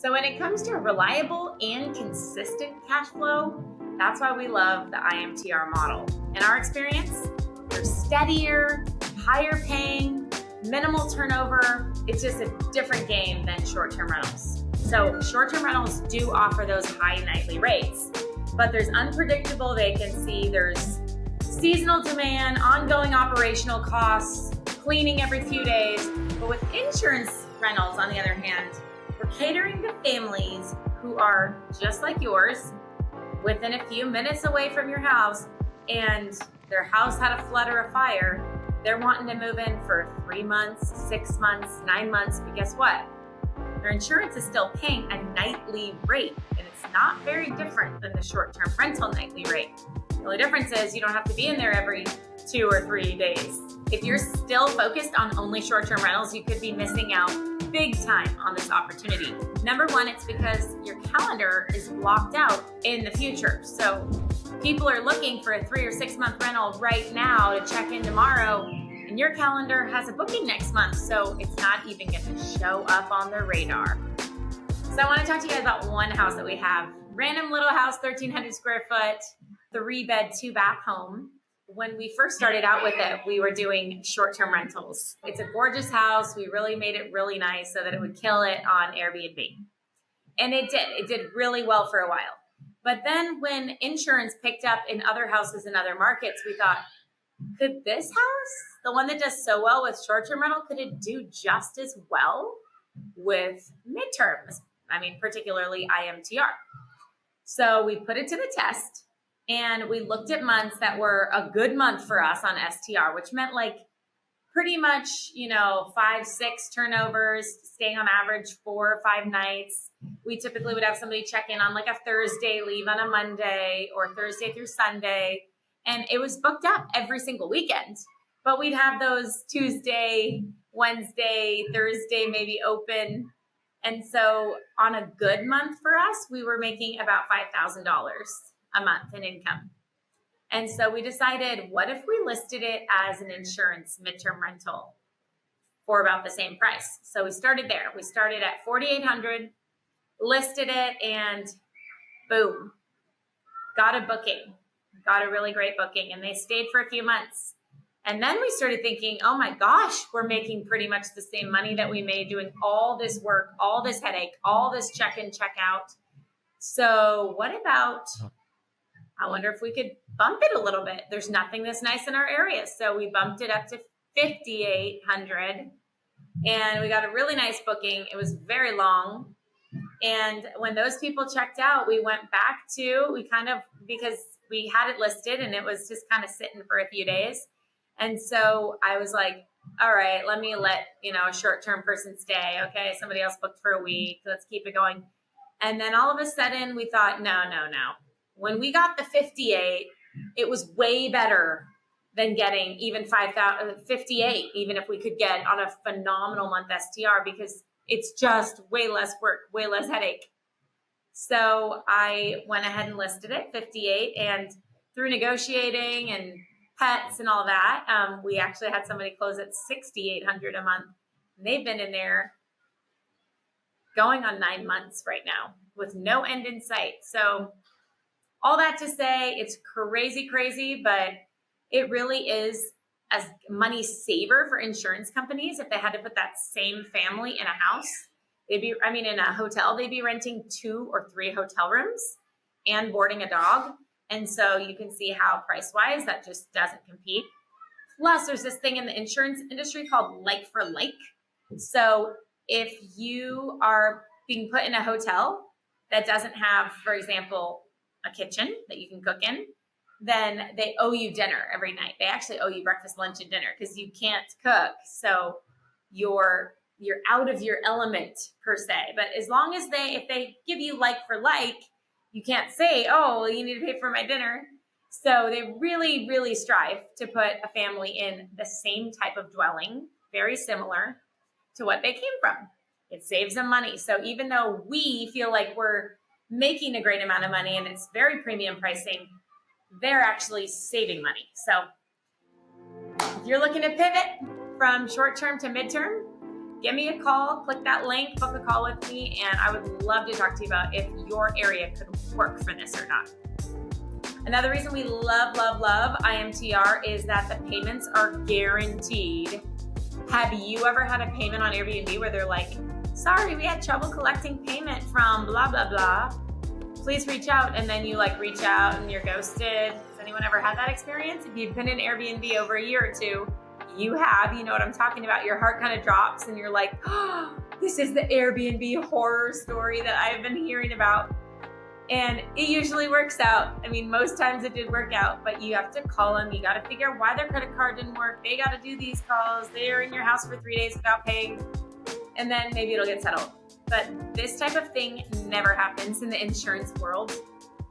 So when it comes to reliable and consistent cash flow, that's why we love the iMTR model. In our experience, they're steadier, higher paying, minimal turnover. It's just a different game than short-term rentals. So short-term rentals do offer those high nightly rates, but there's unpredictable vacancy, there's seasonal demand, ongoing operational costs, cleaning every few days. But with insurance rentals, on the other hand, we're catering to families who are just like yours, within a few minutes away from your house, and their house had a flood or a fire. They're wanting to move in for 3 months, 6 months, 9 months, but guess what? Their insurance is still paying a nightly rate, and it's not very different than the short-term rental nightly rate. The only difference is you don't have to be in there every 2 or 3 days. If you're still focused on only short-term rentals, you could be missing out big time on this opportunity. Number one, it's because your calendar is blocked out in the future. So people are looking for a 3 or 6 month rental right now to check in tomorrow, and your calendar has a booking next month, so it's not even gonna show up on the radar. So I wanna talk to you guys about one house that we have. Random little house, 1,300 square foot, 3-bed, 2-bath home. When we first started out with it, we were doing short-term rentals. It's a gorgeous house. We really made it really nice so that it would kill it on Airbnb. And it did. It did really well for a while. But then when insurance picked up in other houses in other markets, we thought, could this house, the one that does so well with short-term rental, could it do just as well with midterms? I mean, particularly iMTR. So we put it to the test. And we looked at months that were a good month for us on STR, which meant like pretty much, 5, 6 turnovers, staying on average 4 or 5 nights. We typically would have somebody check in on like a Thursday, leave on a Monday, or Thursday through Sunday. And it was booked up every single weekend. But we'd have those Tuesday, Wednesday, Thursday maybe open. And so on a good month for us, we were making about $5,000 a month in income. And so we decided, what if we listed it as an insurance midterm rental for about the same price? So we started there. We started at $4,800, listed it, and boom, got a booking, got a really great booking. And they stayed for a few months. And then we started thinking, oh my gosh, we're making pretty much the same money that we made doing all this work, all this headache, all this check in, check out. So what about, I wonder if we could bump it a little bit. There's nothing this nice in our area. So we bumped it up to $5,800, and we got a really nice booking. It was very long. And when those people checked out, we went back to, because we had it listed and it was just kind of sitting for a few days. And so I was like, all right, let me let, a short-term person stay. Okay. Somebody else booked for a week. Let's keep it going. And then all of a sudden we thought, no. When we got the 58, it was way better than getting even 58, even if we could get on a phenomenal month STR, because it's just way less work, way less headache. So I went ahead and listed it 58, and through negotiating and pets and all that, we actually had somebody close at $6,800 a month. And they've been in there going on 9 months right now with no end in sight. So all that to say, it's crazy, but it really is a money saver for insurance companies. If they had to put that same family in a house, in a hotel, they'd be renting 2 or 3 hotel rooms and boarding a dog. And so you can see how price-wise that just doesn't compete. Plus, there's this thing in the insurance industry called like for like. So if you are being put in a hotel that doesn't have, for example, a kitchen that you can cook in, then they owe you dinner every night. They actually owe you breakfast, lunch, and dinner because you can't cook. So you're out of your element per se. But as long as if they give you like for like, you can't say, oh, well, you need to pay for my dinner. So they really, really strive to put a family in the same type of dwelling, very similar to what they came from. It saves them money. So even though we feel like we're making a great amount of money and it's very premium pricing, they're actually saving money. So if you're looking to pivot from short-term to midterm, give me a call, click that link, book a call with me, and I would love to talk to you about if your area could work for this or not. Another reason we love iMTR is that the payments are guaranteed. Have you ever had a payment on Airbnb where they're like, sorry, we had trouble collecting payment from blah, blah, blah. Please reach out. And then you reach out and you're ghosted. Has anyone ever had that experience? If you've been in Airbnb over a year or two, you have, you know what I'm talking about. Your heart kind of drops and you're like, oh, this is the Airbnb horror story that I've been hearing about. And it usually works out. I mean, most times it did work out, but you have to call them. You got to figure out why their credit card didn't work. They got to do these calls. They're in your house for 3 days without paying, and then maybe it'll get settled. But this type of thing never happens in the insurance world.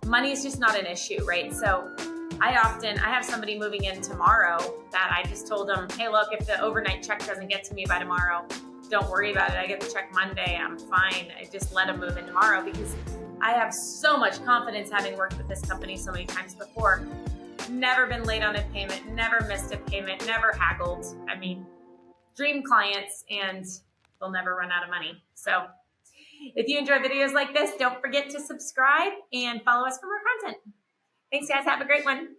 Money is just not an issue, right? So I have somebody moving in tomorrow that I just told them, hey, look, if the overnight check doesn't get to me by tomorrow, don't worry about it. I get the check Monday. I'm fine. I just let them move in tomorrow because I have so much confidence having worked with this company so many times before. Never been late on a payment, never missed a payment, never haggled. I mean, dream clients, and they'll never run out of money. So if you enjoy videos like this, don't forget to subscribe and follow us for more content. Thanks, guys. Have a great one.